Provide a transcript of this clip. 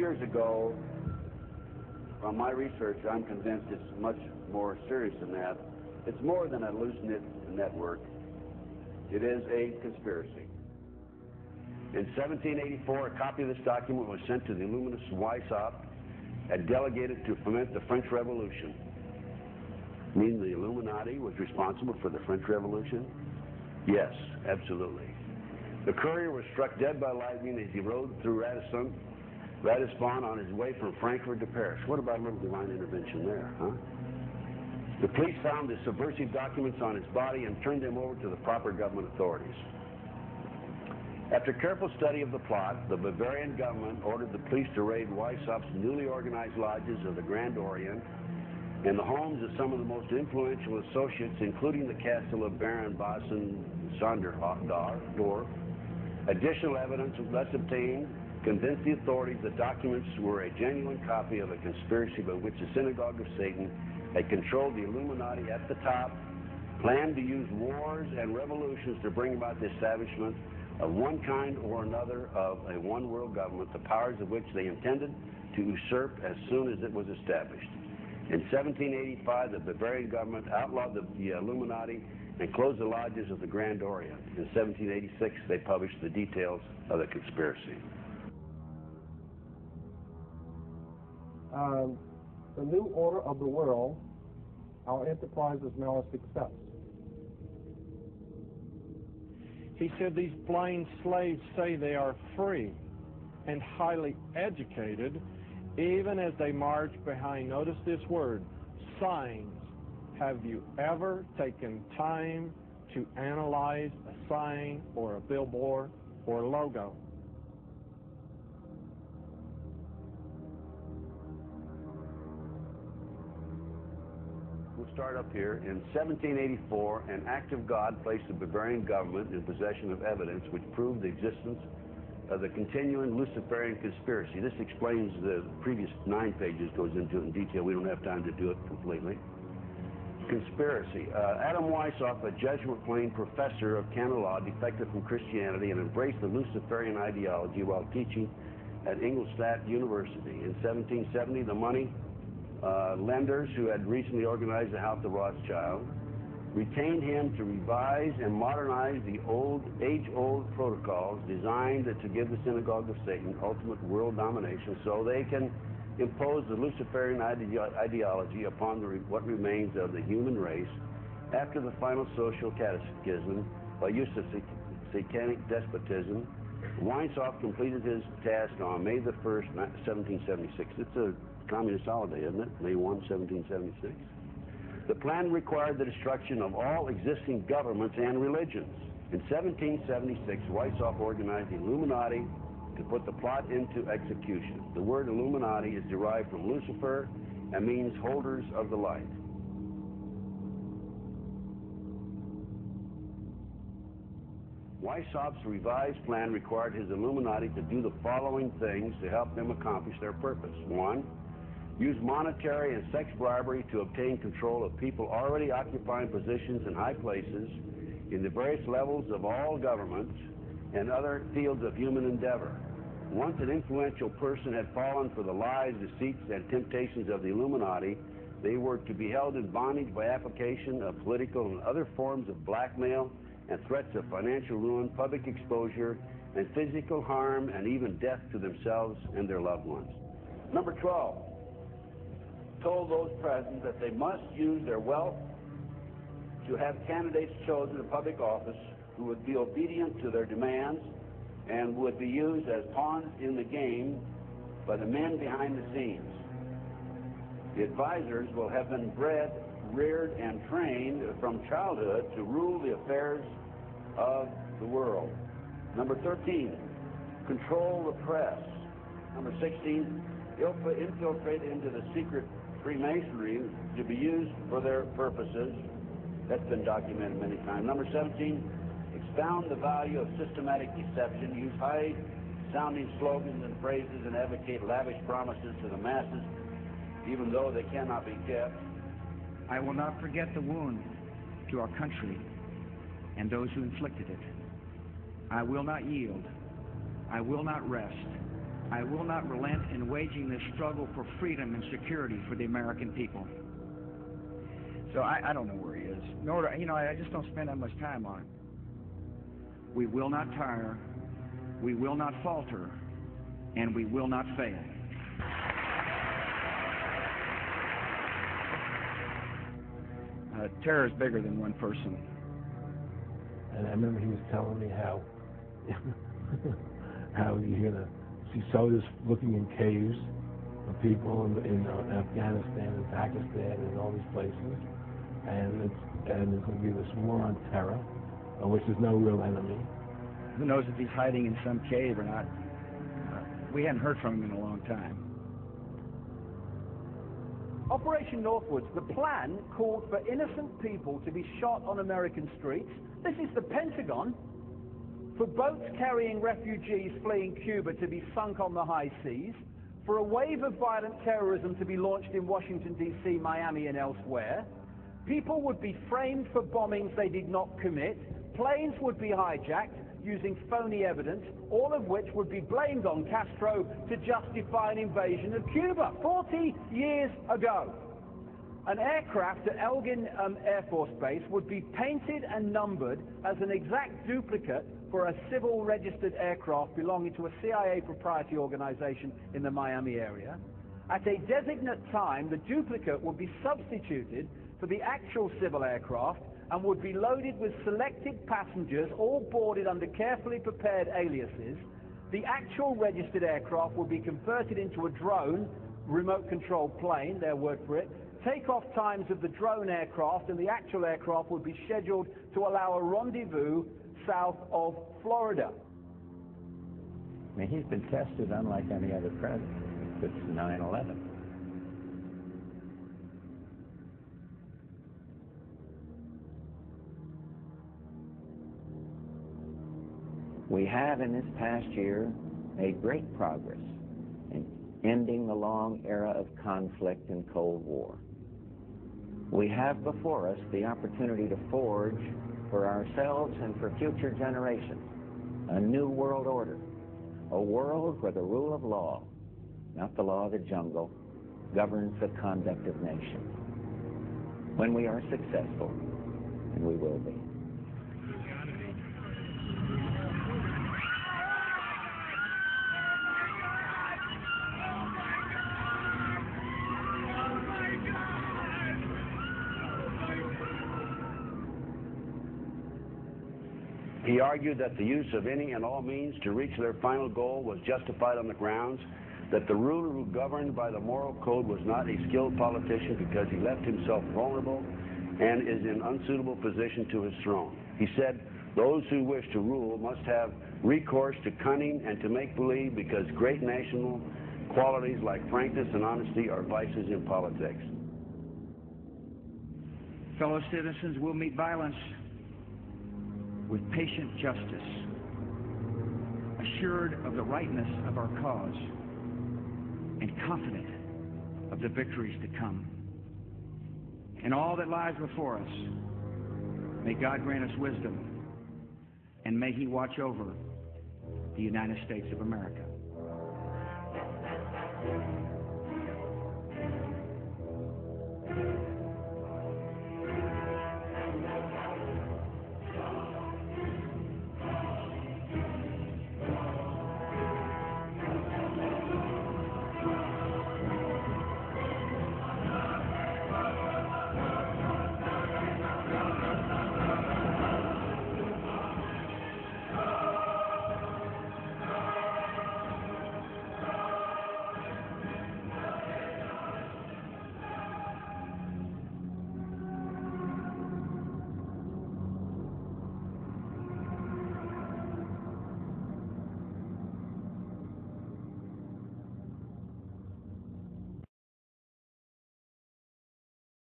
years ago, from my research, I'm convinced it's much more serious than that. It's more than a loose-knit network. It is a conspiracy. In 1784, a copy of this document was sent to the Illuminist Weishaupt and delegated to foment the French Revolution. Meaning the Illuminati was responsible for the French Revolution? Yes, absolutely. The courier was struck dead by lightning as he rode through Ratisbon on his way from Frankfurt to Paris. What about a little divine intervention there, huh? The police found the subversive documents on his body and turned them over to the proper government authorities. After careful study of the plot, the Bavarian government ordered the police to raid Weishaupt's newly organized lodges of the Grand Orient and the homes of some of the most influential associates, including the castle of Baron Basen-Sonderdorf. Additional evidence thus obtained convinced the authorities that documents were a genuine copy of a conspiracy by which the Synagogue of Satan had controlled the Illuminati at the top, planned to use wars and revolutions to bring about the establishment of one kind or another of a one-world government, the powers of which they intended to usurp as soon as it was established. In 1785, the Bavarian government outlawed the Illuminati and closed the lodges of the Grand Orient. In 1786, they published the details of the conspiracy. The new order of the world, our enterprise is now a success. He said these blind slaves say they are free and highly educated, even as they march behind, notice this word, signs. Have you ever taken time to analyze a sign or a billboard or a logo? We'll start up here. In 1784, an act of God placed the Bavarian government in possession of evidence which proved the existence of the continuing Luciferian conspiracy. This explains the previous 9 pages, goes into it in detail. We don't have time to do it completely. Conspiracy. Adam Weishaupt, a Jesuit-trained professor of canon law, defected from Christianity and embraced the Luciferian ideology while teaching at Ingolstadt University. In 1770, the money lenders who had recently organized the House of Rothschild retained him to revise and modernize the age-old protocols designed to give the Synagogue of Satan ultimate world domination so they can impose the Luciferian ideology upon what remains of the human race after the final social cataclysm by use of satanic despotism. Weishaupt completed his task on May the 1st, 1776. It's a communist holiday, isn't it? May 1, 1776. The plan required the destruction of all existing governments and religions. In 1776, Weishaupt organized the Illuminati to put the plot into execution. The word Illuminati is derived from Lucifer and means holders of the light. Weishaupt's revised plan required his Illuminati to do the following things to help them accomplish their purpose. 1, use monetary and sex bribery to obtain control of people already occupying positions in high places in the various levels of all governments and other fields of human endeavor. Once an influential person had fallen for the lies, deceits, and temptations of the Illuminati, they were to be held in bondage by application of political and other forms of blackmail and threats of financial ruin, public exposure, and physical harm, and even death to themselves and their loved ones. Number 12, told those present that they must use their wealth to have candidates chosen to public office who would be obedient to their demands and would be used as pawns in the game by the men behind the scenes. The advisors will have been bred, reared, and trained from childhood to rule the affairs of the world. Number 13, control the press. Number 16, infiltrate into the secret Freemasonry to be used for their purposes. That's been documented many times. Number 17, expound the value of systematic deception, use high-sounding slogans and phrases, and advocate lavish promises to the masses, even though they cannot be kept. I will not forget the wound to our country and those who inflicted it. I will not yield. I will not rest I will not relent in waging this struggle for freedom and security for the American people. So I don't know where he is. Nor, I just don't spend that much time on it. We will not tire, we will not falter, and we will not fail. Terror is bigger than one person. And I remember he was telling me how you're going to see soldiers looking in caves of people in Afghanistan and Pakistan and all these places, and there's going to be this war on terror, of which there's no real enemy. Who knows if he's hiding in some cave or not? We hadn't heard from him in a long time. Operation Northwoods, the plan called for innocent people to be shot on American streets. This is the Pentagon. For boats carrying refugees fleeing Cuba to be sunk on the high seas. For a wave of violent terrorism to be launched in Washington, D.C., Miami, and elsewhere. People would be framed for bombings they did not commit. Planes would be hijacked using phony evidence, all of which would be blamed on Castro to justify an invasion of Cuba 40 years ago. An aircraft at Elgin Air Force Base would be painted and numbered as an exact duplicate for a civil registered aircraft belonging to a CIA proprietary organization in the Miami area. At a designate time, the duplicate would be substituted for the actual civil aircraft and would be loaded with selected passengers, all boarded under carefully prepared aliases. The actual registered aircraft would be converted into a drone, remote-controlled plane, their word for it. Takeoff times of the drone aircraft and the actual aircraft would be scheduled to allow a rendezvous south of Florida. I mean, he's been tested unlike any other president since 9/11. We have in this past year made great progress in ending the long era of conflict and Cold War. We have before us the opportunity to forge for ourselves and for future generations a new world order, a world where the rule of law, not the law of the jungle, governs the conduct of nations. When we are successful, and we will be. He argued that the use of any and all means to reach their final goal was justified on the grounds that the ruler who governed by the moral code was not a skilled politician because he left himself vulnerable and is in unsuitable position to his throne. He said, those who wish to rule must have recourse to cunning and to make-believe because great national qualities like frankness and honesty are vices in politics. Fellow citizens will meet violence with patient justice, assured of the rightness of our cause, and confident of the victories to come. In all that lies before us, may God grant us wisdom, and may He watch over the United States of America.